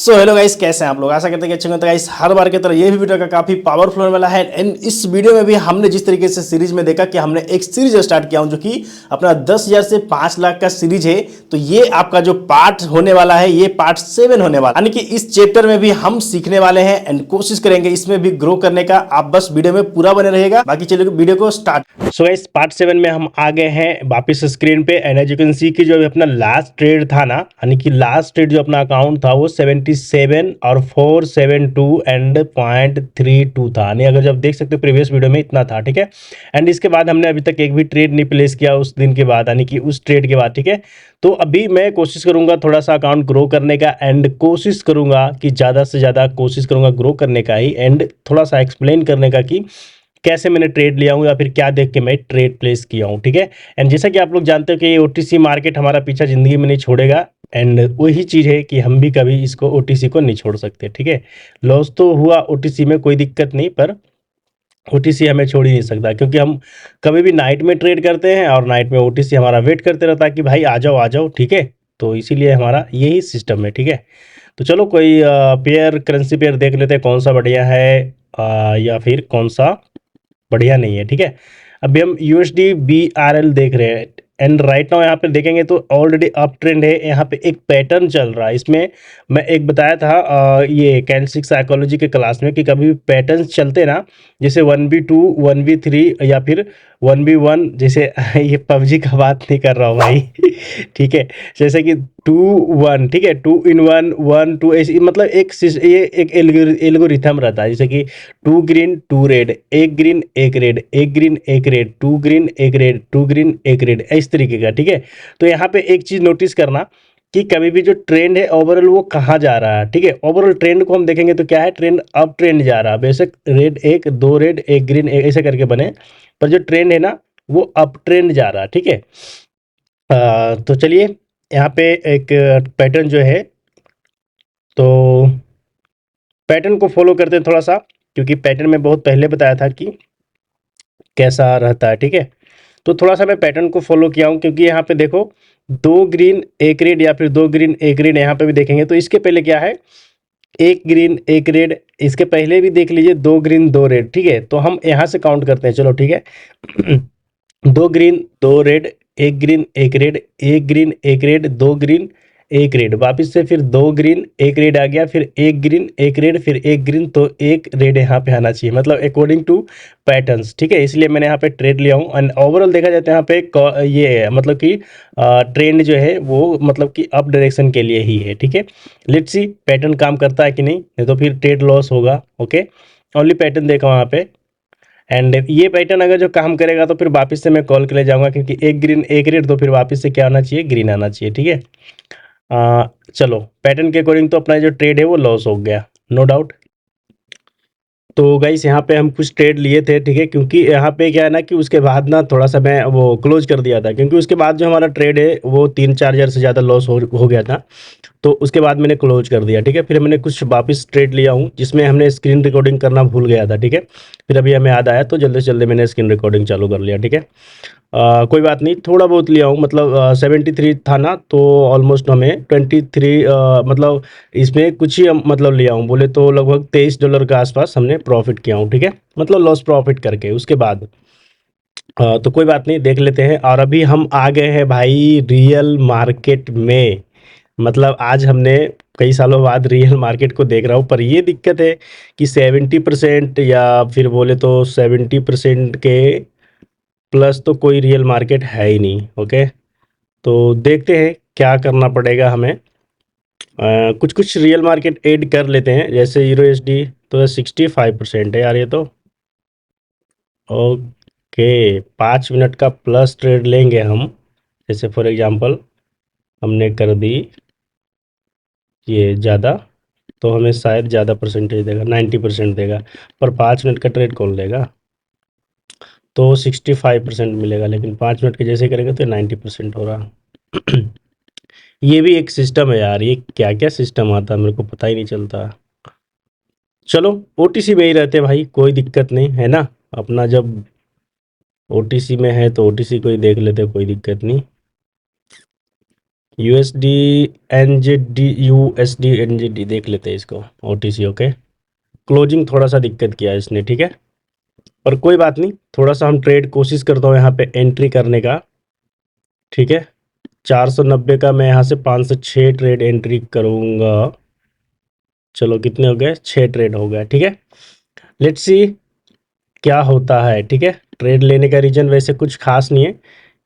So hello guys, कैसे हैं आप लोग। आशा करते हैं कि अच्छे होंगे। तो गाइस, हर बार की तरह ये भी वीडियो का काफी पावरफुल होने वाला है। एंड इस वीडियो में भी हमने जिस तरीके से सीरीज में देखा कि हमने एक सीरीज स्टार्ट किया हूं जो कि अपना 10,000 से 5 लाख का सीरीज है। तो ये आपका जो पार्ट होने वाला है, ये पार्ट 7 होने वाला है। यानी कि इस चैप्टर में भी हम सीखने वाले हैं एंड कोशिश करेंगे इसमें भी ग्रो करने का। आप बस वीडियो में पूरा बने रहेगा। बाकी चलिए वीडियो को स्टार्ट। सो गाइस, पार्ट 7 में हम आ गए हैं वापस स्क्रीन पे। And as you can see कि जो अपना लास्ट ट्रेड था ना, यानी कि लास्ट ट्रेड जो अपना अकाउंट था वो 77 और 472 एंड 0.32 था। यानी अगर जब देख सकते हो प्रीवियस वीडियो में इतना था, ठीक है। एंड इसके बाद हमने अभी तक एक भी ट्रेड नहीं प्लेस किया उस दिन के बाद, यानी कि उस ट्रेड के बाद, ठीक है। तो अभी मैं कोशिश करूंगा थोड़ा सा अकाउंट ग्रो करने का। एंड कोशिश करूंगा कि ज़्यादा से ज़्यादा कोशिश करूंगा ग्रो करने का ही। एंड थोड़ा सा एक्सप्लेन करने का कि कैसे मैंने ट्रेड लिया हूँ या फिर क्या देख के मैं ट्रेड प्लेस किया हूँ, ठीक है। एंड जैसा कि आप लोग जानते हो कि ये ओटीसी मार्केट हमारा पीछा ज़िंदगी में नहीं छोड़ेगा। एंड वही चीज़ है कि हम भी कभी इसको ओटीसी को नहीं छोड़ सकते, ठीक है। लॉस तो हुआ ओटीसी में, कोई दिक्कत नहीं, पर ओटीसी हमें छोड़ ही नहीं सकता, क्योंकि हम कभी भी नाइट में ट्रेड करते हैं और नाइट में ओटीसी हमारा वेट करते रहता है कि भाई आ जाओ, ठीक है। तो इसीलिए हमारा यही सिस्टम है, ठीक है। तो चलो कोई पेयर, करेंसी पेयर देख लेते हैं कौन सा बढ़िया है या फिर कौन सा बढ़िया नहीं है, ठीक है। अभी हम यूएसडी BRL देख रहे हैं। एंड राइट नाउ यहाँ पे देखेंगे तो ऑलरेडी अप ट्रेंड है। यहाँ पे एक पैटर्न चल रहा है। इसमें मैं एक बताया था ये कैंडलस्टिक साइकोलॉजी के क्लास में कि कभी भी पैटर्न्स चलते ना, जैसे 1v2 1v3 या फिर 1v1, जैसे ये पबजी का बात नहीं कर रहा हूँ भाई ठीक है। जैसे कि 2-1, ठीक है, 2-in-1 1-2, ऐसे मतलब ये एक एल्गोरिथम रहता है। जैसे कि 2 ग्रीन 2 रेड, एक ग्रीन एक रेड, एक ग्रीन एक रेड, 2 ग्रीन एक रेड, 2 ग्रीन एक रेड, इस तरीके का, ठीक है। तो यहाँ पे एक चीज़ नोटिस करना कि कभी भी जो ट्रेंड है ओवरऑल वो कहाँ जा रहा है, ठीक है। ओवरऑल ट्रेंड को हम देखेंगे तो क्या है, ट्रेंड अप ट्रेंड जा रहा है। बेशक रेड एक, दो रेड, एक ग्रीन, ऐसे करके बने, पर जो ट्रेंड है ना वो अप ट्रेंड जा रहा है, ठीक है। तो चलिए यहाँ पे एक पैटर्न जो है, तो पैटर्न को फॉलो करते हैं थोड़ा सा, क्योंकि पैटर्न में बहुत पहले बताया था कि कैसा रहता है, ठीक है। तो थोड़ा सा मैं पैटर्न को फॉलो किया हूँ, क्योंकि यहाँ पे देखो 2 ग्रीन 1 रेड या फिर 2 ग्रीन 1 रेड, यहाँ पे भी देखेंगे तो इसके पहले क्या है, 1 ग्रीन 1 रेड। इसके पहले भी देख लीजिए 2 ग्रीन 2 रेड, ठीक है। तो हम यहाँ से काउंट करते हैं, चलो ठीक है 2 green 2 red, 1 green 1 red, 1 green 1 red, 2 green 1 red, वापस से फिर 2 ग्रीन 1 रेड आ गया, फिर 1 ग्रीन 1 रेड, फिर 1 ग्रीन, तो 1 रेड यहाँ पे आना चाहिए, मतलब अकॉर्डिंग टू पैटर्न्स, ठीक है। इसलिए मैंने यहाँ पे ट्रेड लिया हूँ। एंड ओवरऑल देखा जाता है यहाँ पे ये मतलब कि ट्रेंड जो है वो मतलब कि अप डायरेक्शन के लिए ही है, ठीक है। लेट्स सी पैटर्न काम करता है कि नहीं तो फिर ट्रेड लॉस होगा, ओके। ओनली पैटर्न देखा वहाँ पे। एंड ये पैटर्न अगर जो काम करेगा तो फिर वापस से मैं कॉल के लिए जाऊंगा, क्योंकि 1 ग्रीन 1 रेड, तो फिर वापस से क्या आना चाहिए, ग्रीन आना चाहिए, ठीक है। चलो पैटर्न के अकॉर्डिंग तो अपना जो ट्रेड है वो लॉस हो गया, नो डाउट। तो गाइस यहाँ पे हम कुछ ट्रेड लिए थे, ठीक है, क्योंकि यहाँ पे क्या है ना कि उसके बाद ना थोड़ा सा मैं वो क्लोज कर दिया था, क्योंकि उसके बाद जो हमारा ट्रेड है वो 3-4 हज़ार से ज़्यादा लॉस हो गया था। तो उसके बाद मैंने क्लोज कर दिया, ठीक है। फिर मैंने कुछ वापस ट्रेड लिया हूँ जिसमें हमने स्क्रीन रिकॉर्डिंग करना भूल गया था, ठीक है। फिर अभी हमें याद आया तो जल्दी से जल्दी मैंने स्क्रीन रिकॉर्डिंग चालू कर लिया, ठीक है। कोई बात नहीं, थोड़ा बहुत लिया हूँ, मतलब 73 था ना, तो ऑलमोस्ट हमें 23 मतलब इसमें कुछ ही मतलब लिया हूँ, बोले तो लगभग $23 के आसपास हमने प्रॉफिट किया हूँ, ठीक है। मतलब लॉस प्रॉफिट करके उसके बाद तो कोई बात नहीं, देख लेते हैं। और अभी हम आ गए हैं भाई रियल मार्केट में। मतलब आज हमने कई सालों बाद रियल मार्केट को देख रहा हूँ, पर ये दिक्कत है कि 70% या फिर बोले तो 70% के प्लस तो कोई रियल मार्केट है ही नहीं, ओके। तो देखते हैं क्या करना पड़ेगा हमें। कुछ कुछ रियल मार्केट ऐड कर लेते हैं, जैसे यूएसडी तो 65% है यार ये तो, ओके। 5 मिनट का प्लस ट्रेड लेंगे हम, जैसे फॉर एग्जांपल हमने कर दी ये ज़्यादा, तो हमें शायद ज़्यादा परसेंटेज देगा, 90% देगा, पर 5 मिनट का ट्रेड कौन लेगा। तो 65% मिलेगा, लेकिन 5 मिनट के जैसे करेंगे तो 90% हो रहा ये भी एक सिस्टम है यार, ये क्या क्या सिस्टम आता है मेरे को पता ही नहीं चलता। चलो ओटीसी में ही रहते भाई, कोई दिक्कत नहीं है ना। अपना जब ओटीसी में है तो ओटीसी को ही देख लेते, कोई दिक्कत नहीं। USD NZD USD NZD देख लेते हैं इसको OTC। ओके, क्लोजिंग थोड़ा सा दिक्कत किया है इसने, ठीक है, पर कोई बात नहीं, थोड़ा सा हम ट्रेड कोशिश करता हूँ यहाँ पे एंट्री करने का, ठीक है। 490 का मैं यहाँ से 5 से 6 ट्रेड एंट्री करूँगा। चलो कितने हो गए, 6 ट्रेड हो गया, ठीक है। लेट्स सी क्या होता है, ठीक है। ट्रेड लेने का रीज़न वैसे कुछ खास नहीं है।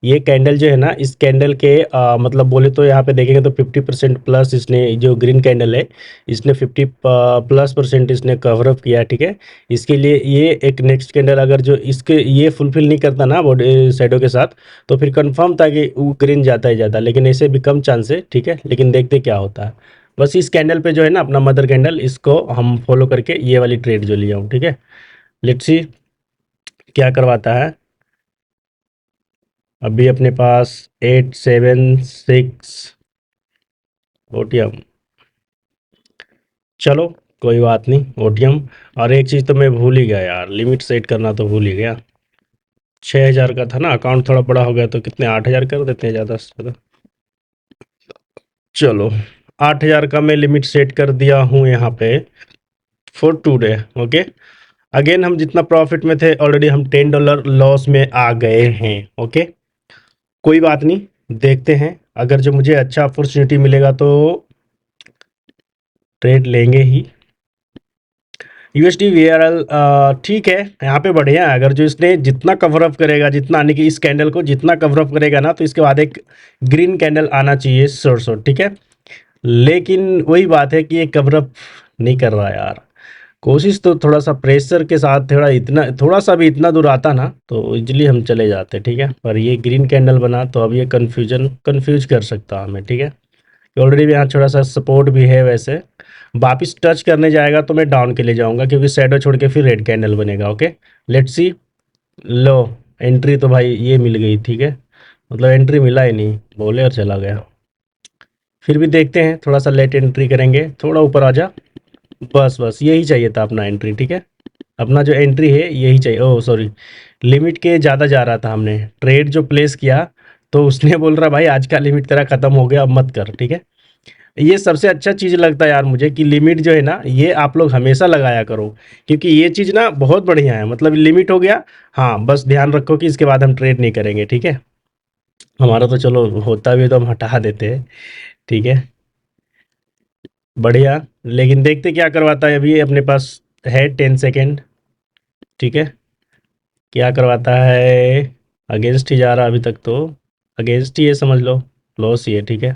ये कैंडल जो है ना, इस कैंडल के मतलब बोले तो यहाँ पे देखेंगे तो 50% प्लस इसने, जो ग्रीन कैंडल है, इसने 50+ % इसने कवर अप किया, ठीक है। इसके लिए ये एक नेक्स्ट कैंडल अगर जो इसके ये फुलफिल नहीं करता ना बॉडी शैडो के साथ, तो फिर कंफर्म था कि वो ग्रीन जाता ही जाता, लेकिन ऐसे भी कम चांस है, ठीक है। लेकिन देखते क्या होता है। बस इस कैंडल पे जो है ना अपना मदर कैंडल, इसको हम फॉलो करके ये वाली ट्रेड जो लिया हूँ, ठीक है। लेट्स सी क्या करवाता है। अभी अपने पास 876 ओटीएम, चलो कोई बात नहीं ओटीएम। और एक चीज़ तो मैं भूल ही गया यार, लिमिट सेट करना तो भूल ही गया। 6000 का था ना, अकाउंट थोड़ा बड़ा हो गया तो कितने 8000 कर देते हैं ज़्यादा से ज़्यादा। चलो 8000 का मैं लिमिट सेट कर दिया हूँ यहाँ पे फॉर टुडे। ओके, अगेन हम जितना प्रॉफिट में थे ऑलरेडी हम $10 लॉस में आ गए हैं। ओके, कोई बात नहीं, देखते हैं, अगर जो मुझे अच्छा अपॉर्चुनिटी मिलेगा तो ट्रेड लेंगे ही। USD VRL ठीक है, यहाँ पे बढ़िया है। अगर जो इसने जितना कवर अप करेगा, जितना आने की इस कैंडल को जितना कवर अप करेगा ना, तो इसके बाद एक ग्रीन कैंडल आना चाहिए शॉर्ट, ठीक है। लेकिन वही बात है कि ये कवर अप नहीं कर रहा यार। कोशिश तो थोड़ा सा प्रेशर के साथ, थोड़ा सा भी इतना दूर आता ना तो इजीली हम चले जाते, ठीक है। पर ये ग्रीन कैंडल बना तो अब ये कंफ्यूज कर सकता हमें, ठीक है। ऑलरेडी यहाँ थोड़ा सा सपोर्ट भी है वैसे। वापिस टच करने जाएगा तो मैं डाउन के लिए जाऊँगा, क्योंकि शैडो छोड़ के फिर रेड कैंडल बनेगा। Okay, let's see. Low entry तो भाई ये मिल गई, ठीक है, मतलब एंट्री मिला ही नहीं, बोले और चला गया। फिर भी देखते हैं, थोड़ा सा लेट एंट्री करेंगे, थोड़ा ऊपर आ जा। बस बस यही चाहिए था अपना एंट्री, ठीक है। अपना जो एंट्री है यही चाहिए। ओह सॉरी, लिमिट के ज़्यादा जा रहा था, हमने ट्रेड जो प्लेस किया तो उसने बोल रहा भाई आज का लिमिट तेरा ख़त्म हो गया, अब मत कर, ठीक है। ये सबसे अच्छा चीज़ लगता है यार मुझे कि लिमिट जो है ना, ये आप लोग हमेशा लगाया करो, क्योंकि ये चीज़ ना बहुत बढ़िया है। मतलब लिमिट हो गया, हाँ, बस ध्यान रखो कि इसके बाद हम ट्रेड नहीं करेंगे, ठीक है। हमारा तो चलो होता भी तो हम हटा देते हैं, ठीक है, बढ़िया। लेकिन देखते क्या करवाता है। अभी अपने पास है 10 सेकेंड, ठीक है, क्या करवाता है। अगेंस्ट ही जा रहा अभी तक तो, अगेंस्ट ही है समझ लो, लॉस ही है, ठीक है।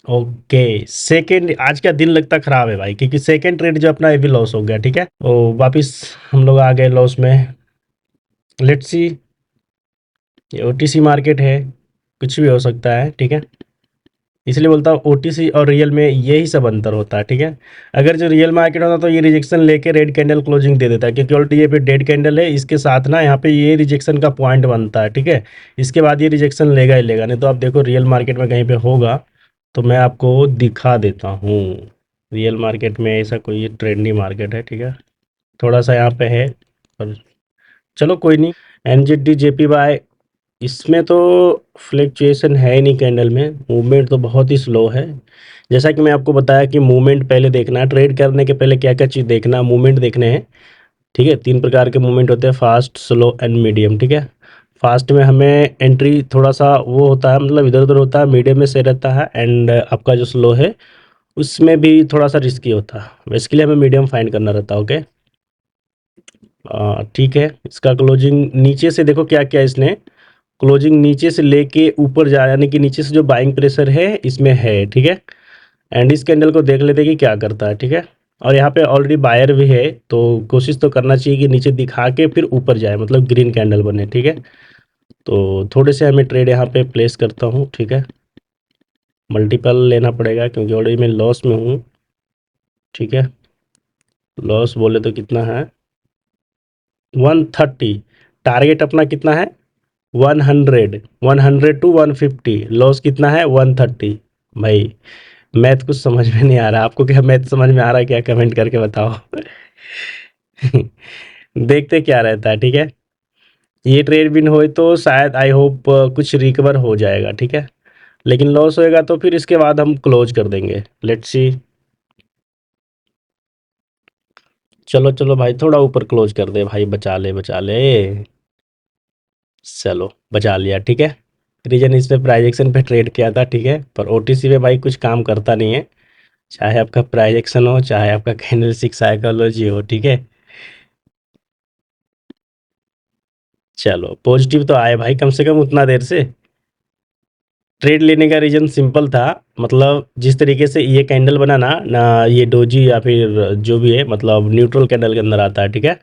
ओके, सेकेंड आज का दिन लगता खराब है भाई, क्योंकि सेकेंड ट्रेड जो अपना ये भी लॉस हो गया, ठीक है। ओ वापिस हम लोग आ गए लॉस में। लेट्स सी, ये OTC मार्केट है, कुछ भी हो सकता है, ठीक है। इसलिए बोलता हूँ OTC और रियल में यही सब अंतर होता है, ठीक है। अगर जो रियल मार्केट होता तो ये रिजेक्शन लेके रेड कैंडल क्लोजिंग दे देता है, क्योंकि ऑलरेडी ये पे डेड कैंडल है, इसके साथ ना यहाँ पे ये रिजेक्शन का पॉइंट बनता है, ठीक है। इसके बाद ये रिजेक्शन लेगा ही लेगा, नहीं तो आप देखो रियल मार्केट में कहीं पे होगा तो मैं आपको दिखा देता हूँ। रियल मार्केट में ऐसा कोई ट्रेंडी मार्केट है, ठीक है, थोड़ा सा यहाँ पे है, पर चलो कोई नहीं। NZD JPY, इसमें तो फ्लक्चुएशन है ही नहीं, कैंडल में मूवमेंट तो बहुत ही स्लो है। जैसा कि मैं आपको बताया कि मूवमेंट पहले देखना है, ट्रेड करने के पहले क्या क्या चीज़ देखना, मूवमेंट देखने हैं, ठीक है। 3 प्रकार के मूवमेंट होते हैं, फास्ट, स्लो एंड मीडियम, ठीक है। फास्ट में हमें एंट्री थोड़ा सा वो होता है, मतलब इधर उधर होता है, मीडियम में सही रहता है, एंड आपका जो स्लो है उसमें भी थोड़ा सा रिस्की होता है, इसके लिए हमें मीडियम फाइंड करना रहता है। ओके, ठीक है। इसका क्लोजिंग नीचे से देखो क्या क्या इसने क्लोजिंग नीचे से लेके ऊपर जा, यानी कि नीचे से जो बाइंग प्रेशर है इसमें है, ठीक है। एंड इस कैंडल को देख लेते हैं कि क्या करता है, ठीक है। और यहाँ पे ऑलरेडी बायर भी है, तो कोशिश तो करना चाहिए कि नीचे दिखा के फिर ऊपर जाए, मतलब ग्रीन कैंडल बने, ठीक है। तो थोड़े से हमें ट्रेड यहाँ पे प्लेस करता हूँ, ठीक है। मल्टीपल लेना पड़ेगा क्योंकि ऑलरेडी मैं लॉस में हूँ, ठीक है। लॉस बोले तो कितना है, 130। टारगेट अपना कितना है, 100 टू 150, लॉस कितना है 130। भाई मैथ कुछ समझ में नहीं आ रहा, आपको क्या मैथ समझ में आ रहा है क्या, कमेंट करके बताओ। देखते क्या रहता है, ठीक है। ये ट्रेड विन होए तो शायद आई होप कुछ रिकवर हो जाएगा, ठीक है। लेकिन लॉस होएगा तो फिर इसके बाद हम क्लोज कर देंगे। Let's see. चलो चलो भाई, थोड़ा ऊपर क्लोज कर दे भाई, बचा ले बचा ले। चलो बचा लिया, ठीक है। रीजन इस पे प्राइज एक्शन पे ट्रेड किया था, ठीक है, पर ओटीसी पे भाई कुछ काम करता नहीं है, चाहे आपका प्राइज एक्शन हो, चाहे आपका कैंडल स्टिक साइकोलॉजी हो, ठीक है। चलो पॉजिटिव तो आए भाई, कम से कम उतना देर से। ट्रेड लेने का रीज़न सिंपल था, मतलब जिस तरीके से ये कैंडल बना ना ये डोजी या फिर जो भी है, मतलब न्यूट्रल कैंडल के अंदर आता है, ठीक है।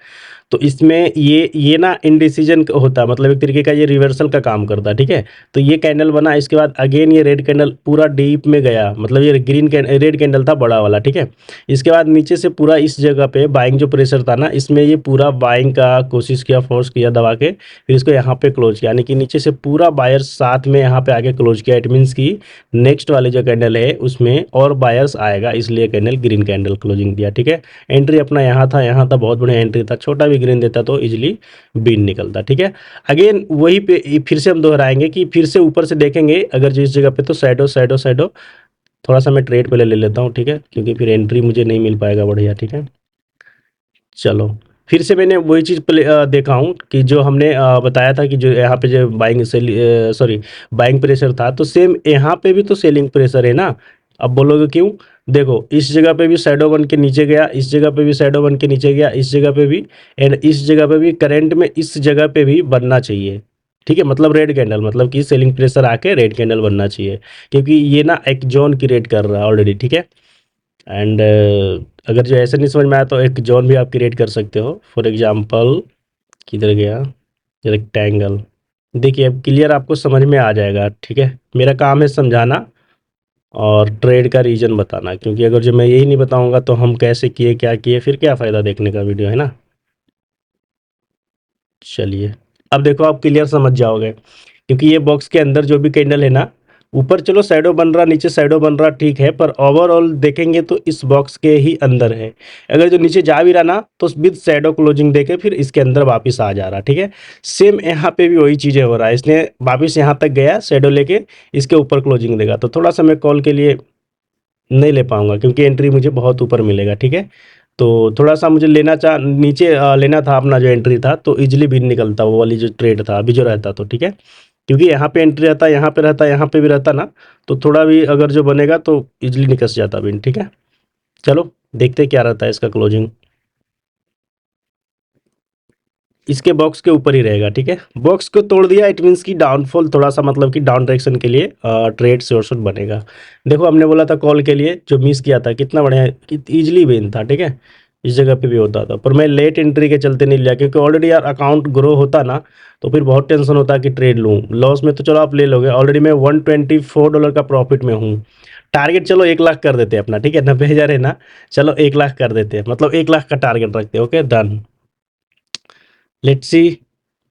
तो इसमें ये ना इनडिसीजन होता है, मतलब एक तरीके का ये रिवर्सल का काम करता है, ठीक है। तो ये कैंडल बना, इसके बाद अगेन ये रेड कैंडल पूरा डीप में गया, मतलब ये रेड कैंडल था बड़ा वाला, ठीक है। इसके बाद नीचे से पूरा इस जगह पे बाइंग जो प्रेशर था ना, इसमें ये पूरा बाइंग का कोशिश किया, फोर्स किया दबा के, फिर इसको यहाँ पे क्लोज किया, यानी कि नीचे से पूरा बायर्स साथ में यहाँ पे आके क्लोज किया। इट मीन्स कि नेक्स्ट वाले जो कैंडल है उसमें और बायर्स आएगा, इसलिए कैंडल ग्रीन कैंडल क्लोजिंग दिया, ठीक है। एंट्री अपना यहाँ था, बहुत बढ़िया एंट्री था, छोटा भी ग्रीन देता तो इजिली बीन निकलता, ठीक है। अगेन वही पे फिर से हम दोहराएंगे कि फिर से ऊपर से देखेंगे अगर जो इस जगह पे, तो शैडो थोड़ा सा मैं ट्रेड पहले ले लेता हूँ, ठीक है, क्योंकि फिर एंट्री मुझे नहीं मिल पाएगा बढ़िया, ठीक है। चलो फिर से मैंने वही चीज़ देखा हूँ कि जो हमने बताया था कि जो यहाँ पे जो बाइंग प्रेशर था, तो सेम यहाँ पे भी तो सेलिंग प्रेशर है ना। अब बोलोगे क्यों? देखो इस जगह पे भी शैडो बन के नीचे गया, इस जगह पे भी शैडो बन के नीचे गया, इस जगह पे भी, एंड इस जगह पे भी, करंट में इस जगह पे भी बनना चाहिए, ठीक है। मतलब रेड कैंडल, मतलब कि सेलिंग प्रेशर आके रेड कैंडल बनना चाहिए, क्योंकि ये ना एक जोन क्रिएट कर रहा है ऑलरेडी, ठीक है। एंड अगर जो ऐसे नहीं समझ में आया तो एक जोन भी आप क्रिएट कर सकते हो, फॉर एग्जांपल किधर गया, रेक्टेंगल। देखिए अब क्लियर आपको समझ में आ जाएगा, ठीक है। मेरा काम है समझाना और ट्रेड का रीजन बताना, क्योंकि अगर जो मैं यही नहीं बताऊंगा तो हम कैसे किए, क्या किए, फिर क्या फ़ायदा देखने का वीडियो, है ना। चलिए अब देखो आप क्लियर समझ जाओगे, क्योंकि ये बॉक्स के अंदर जो भी कैंडल है ना, ऊपर चलो शैडो बन रहा, नीचे शैडो बन रहा, ठीक है, पर ओवरऑल देखेंगे तो इस बॉक्स के ही अंदर है। अगर जो नीचे जा भी रहा ना, तो विद शैडो क्लोजिंग देके फिर इसके अंदर वापस आ जा रहा, ठीक है। सेम यहाँ पे भी वही चीज़ें हो रहा है, इसने वापस यहाँ तक गया शैडो लेके, इसके ऊपर क्लोजिंग देगा, तो थोड़ा सा मैं कॉल के लिए नहीं ले पाऊंगा, क्योंकि एंट्री मुझे बहुत ऊपर मिलेगा, ठीक है। तो थोड़ा सा मुझे नीचे लेना था अपना जो एंट्री था, तो इजिली भी निकलता वो वाली जो ट्रेड था अभी जो रहता, तो ठीक है। क्योंकि यहाँ पे एंट्री रहता, यहाँ पे रहता, यहाँ पे भी रहता ना, तो थोड़ा भी अगर जो बनेगा तो इजिली निकस जाता बिन, ठीक है। चलो देखते क्या रहता है इसका क्लोजिंग। इसके बॉक्स के ऊपर ही रहेगा, ठीक है। बॉक्स को तोड़ दिया, इट मीन्स कि डाउनफॉल, थोड़ा सा मतलब कि डाउन डायरेक्शन के लिए ट्रेड श्योर शॉट बनेगा। देखो हमने बोला था कॉल के लिए, जो मिस किया था कितना बढ़िया, इजिली विन था, ठीक है। इस जगह पे भी होता था, पर मैं लेट एंट्री के चलते नहीं लिया, क्योंकि ऑलरेडी यार अकाउंट ग्रो होता ना, तो फिर बहुत टेंशन होता कि ट्रेड लूँ लॉस में, तो चलो आप ले लोगे, ऑलरेडी मैं $124 का प्रॉफिट में हूँ। टारगेट चलो 1 लाख कर देते हैं अपना, ठीक है, 90,000 है ना, चलो 1 लाख कर देते हैं, मतलब 1 लाख का टारगेट रखते हैं, ओके डन। लेट्स सी,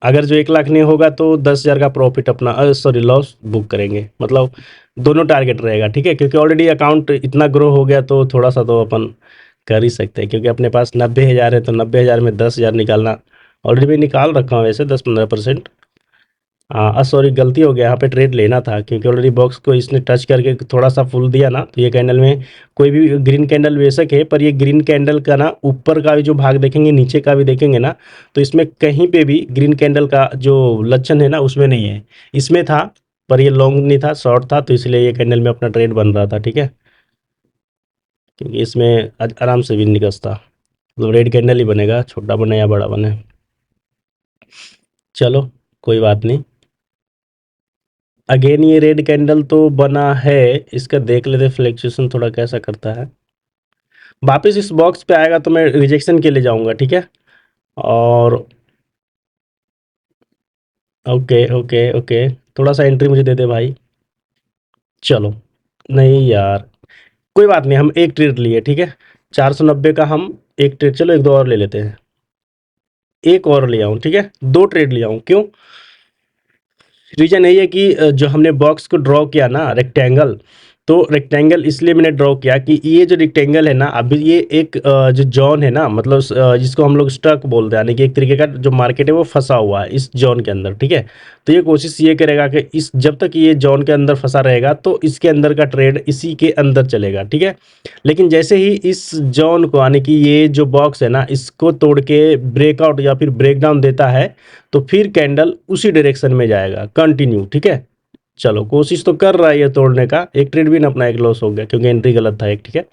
अगर जो 1 लाख नहीं होगा तो 10,000 का प्रॉफिट अपना सॉरी लॉस बुक करेंगे, मतलब दोनों टारगेट रहेगा, ठीक है, क्योंकि ऑलरेडी अकाउंट इतना ग्रो हो गया तो थोड़ा सा तो अपन कर ही सकते हैं, क्योंकि अपने पास 90,000 है, तो 90,000 में 10,000 निकालना, ऑलरेडी मैं निकाल रखा हूँ वैसे 10-15%। हाँ सॉरी गलती हो गया, यहाँ पे ट्रेड लेना था, क्योंकि ऑलरेडी बॉक्स को इसने टच करके थोड़ा सा फुल दिया ना, तो ये कैंडल में कोई भी ग्रीन कैंडल बेशक है, पर ये ग्रीन कैंडल का ना ऊपर का भी जो भाग देखेंगे, नीचे का भी देखेंगे ना, तो इसमें कहीं पे भी ग्रीन कैंडल का जो लक्षण है ना उसमें नहीं है। इसमें था, पर ये लॉन्ग नहीं था, शॉर्ट था, तो इसलिए ये कैंडल में अपना ट्रेड बन रहा था, ठीक है। क्योंकि इसमें आराम से भी निकलता, मतलब रेड कैंडल ही बनेगा, छोटा बने या बड़ा बने। चलो कोई बात नहीं। अगेन ये रेड कैंडल तो बना है, इसका देख लेते फ्लक्चुएशन थोड़ा कैसा करता है। वापस इस बॉक्स पे आएगा तो मैं रिजेक्शन के लिए जाऊंगा, ठीक है। और ओके ओके ओके, थोड़ा सा एंट्री मुझे दे दे भाई। चलो नहीं यार, कोई बात नहीं, हम एक ट्रेड लिए, ठीक है। 490 का हम एक ट्रेड, चलो एक दो और ले लेते हैं, एक और लिया हूँ, ठीक है, दो ट्रेड लिया हूँ, क्यों? रीजन यही है कि जो हमने बॉक्स को ड्रॉ किया ना रेक्टेंगल, तो रेक्टेंगल इसलिए मैंने ड्रॉ किया कि ये जो रेक्टेंगल है ना, अभी ये एक जो जोन है ना, मतलब जिसको हम लोग स्टक बोलते हैं, यानी कि एक तरीके का जो मार्केट है वो फंसा हुआ है इस जोन के अंदर, ठीक है। तो ये कोशिश ये करेगा कि इस जब तक ये जोन के अंदर फंसा रहेगा तो इसके अंदर का ट्रेड इसी के अंदर चलेगा, ठीक है। लेकिन जैसे ही इस जोन को, यानी कि ये जो बॉक्स है ना, इसको तोड़ के ब्रेकआउट या फिर ब्रेकडाउन देता है तो फिर कैंडल उसी डायरेक्शन में जाएगा कंटिन्यू, ठीक है। चलो कोशिश तो कर रहा है ये तोड़ने का, एक ट्रेड भी ना अपना एक लॉस हो गया क्योंकि एंट्री गलत था एक, ठीक है।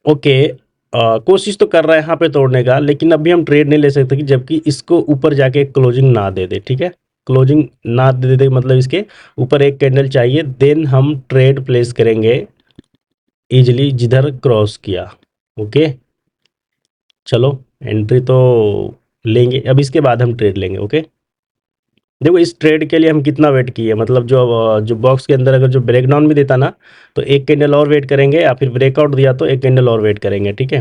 ओके, कोशिश तो कर रहा है यहाँ पे तोड़ने का, लेकिन अभी हम ट्रेड नहीं ले सकते कि जबकि इसको ऊपर जाके क्लोजिंग ना दे दे, ठीक है। क्लोजिंग ना दे दे मतलब इसके ऊपर एक कैंडल चाहिए, देन हम ट्रेड प्लेस करेंगे इजिली जिधर क्रॉस किया। ओके चलो, एंट्री तो लेंगे, अब इसके बाद हम ट्रेड लेंगे। ओके देखो, इस ट्रेड के लिए हम कितना वेट किए, मतलब जो बॉक्स के अंदर अगर जो ब्रेकडाउन भी देता ना तो एक कैंडल और वेट करेंगे, या फिर ब्रेकआउट दिया तो एक कैंडल और वेट करेंगे, ठीक है।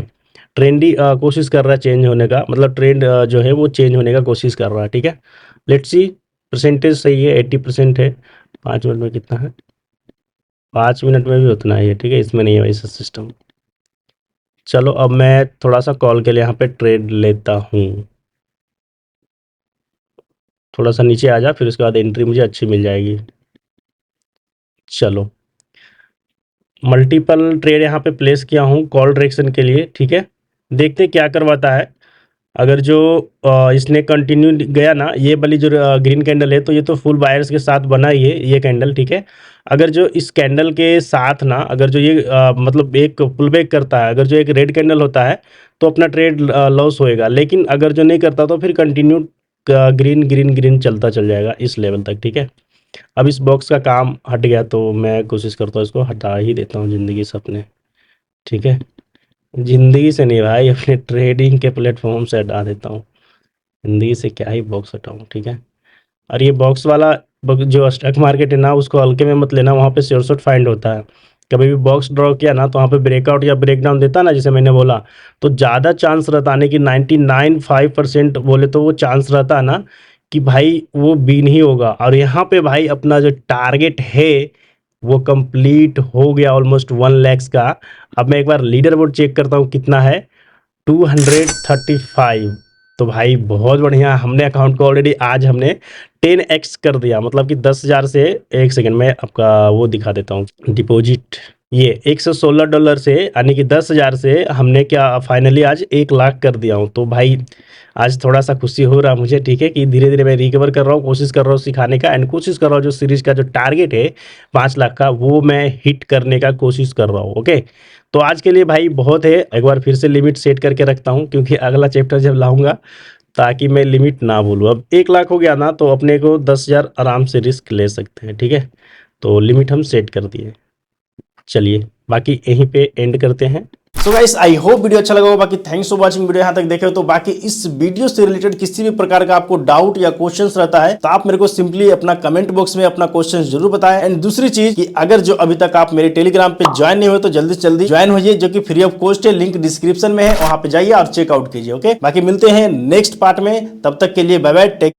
ट्रेंड ही कोशिश कर रहा है चेंज होने का, मतलब ट्रेंड जो है वो चेंज होने का कोशिश कर रहा है, ठीक है। लेट्स सी, परसेंटेज सही है, 80% है। 5 मिनट में कितना है? 5 मिनट में भी उतना ही है, ठीक है। इसमें नहीं है वैसा सिस्टम। चलो अब मैं थोड़ा सा कॉल के लिए यहाँ पे ट्रेड लेता हूँ, थोड़ा सा नीचे आ जा, फिर उसके बाद एंट्री मुझे अच्छी मिल जाएगी। चलो, मल्टीपल ट्रेड यहाँ पे प्लेस किया हूँ कॉल डायरेक्शन के लिए, ठीक है। देखते क्या करवाता है। अगर जो इसने कंटिन्यू गया ना, ये वाली जो ग्रीन कैंडल है, तो ये तो फुल बायर्स के साथ बना ही है ये कैंडल, ठीक है। अगर जो इस कैंडल के साथ ना, अगर जो ये मतलब एक पुल बैक करता है, अगर जो एक रेड कैंडल होता है तो अपना ट्रेड लॉस होएगा, लेकिन अगर जो नहीं करता तो फिर कंटिन्यू ग्रीन ग्रीन ग्रीन चलता चल जाएगा इस लेवल तक, ठीक है। अब इस बॉक्स का काम हट गया तो मैं कोशिश करता हूँ इसको हटा ही देता हूँ ज़िंदगी से अपने, ठीक है। ज़िंदगी से नहीं भाई, अपने ट्रेडिंग के प्लेटफॉर्म से हटा देता हूँ। ज़िंदगी से क्या ही बॉक्स हटाऊँ, ठीक है। और ये बॉक्स वाला जो स्टॉक मार्केट है ना, उसको हल्के में मत लेना, वहाँ पे श्योर शॉट फाइंड होता है। कभी भी बॉक्स ड्रॉ किया ना तो वहाँ पे ब्रेकआउट या ब्रेकडाउन देता ना, जैसे मैंने बोला, तो ज़्यादा चांस रहता है कि 99.5% बोले तो वो चांस रहता है ना कि भाई वो बीन ही होगा। और यहाँ पे भाई अपना जो टारगेट है वो कंप्लीट हो गया ऑलमोस्ट 1 लाख का। अब मैं एक बार लीडर बोर्ड चेक करता हूँ कितना है, 235। तो भाई बहुत बढ़िया, हमने अकाउंट को ऑलरेडी आज हमने 10x कर दिया, मतलब कि 10,000 से, एक सेकंड में आपका वो दिखा देता हूँ डिपॉजिट। ये $116 से, यानी कि 10,000 से हमने क्या फाइनली आज 1 लाख कर दिया हूँ। तो भाई आज थोड़ा सा खुशी हो रहा है मुझे, ठीक है, कि धीरे धीरे मैं रिकवर कर रहा हूँ, कोशिश कर रहा हूँ सिखाने का, एंड कोशिश कर रहा हूँ जो सीरीज का जो टारगेट है 5 लाख का, वो मैं हिट करने का कोशिश कर रहा हूँ। ओके, तो आज के लिए भाई बहुत है, एक बार फिर से लिमिट सेट करके रखता हूँ क्योंकि अगला चैप्टर जब लाऊंगा ताकि मैं लिमिट ना भूलूँ। अब 1 लाख हो गया ना तो अपने को 10,000 आराम से रिस्क ले सकते हैं, ठीक है। तो लिमिट हम सेट कर दिए। चलिए बाकी यहीं पे एंड करते हैं। So guys, I hope video अच्छा लगा होगा। बाकी थैंक्स फॉर वाचिंग, वीडियो यहाँ तक देखे हो तो बाकी इस वीडियो से रिलेटेड किसी भी प्रकार का आपको डाउट या क्वेश्चंस रहता है तो आप मेरे को सिंपली अपना कमेंट बॉक्स में अपना क्वेश्चन जरूर बताएं। एंड दूसरी चीज कि अगर जो अभी तक आप मेरे टेलीग्राम पे ज्वाइन नहीं हुए तो जल्दी से जल्दी ज्वाइन होइए, जो कि फ्री ऑफ कॉस्ट है, लिंक डिस्क्रिप्शन में है, वहां पे जाइए और चेकआउट कीजिए। ओके, बाकी मिलते हैं नेक्स्ट पार्ट में, तब तक के लिए बाय बाय, टेक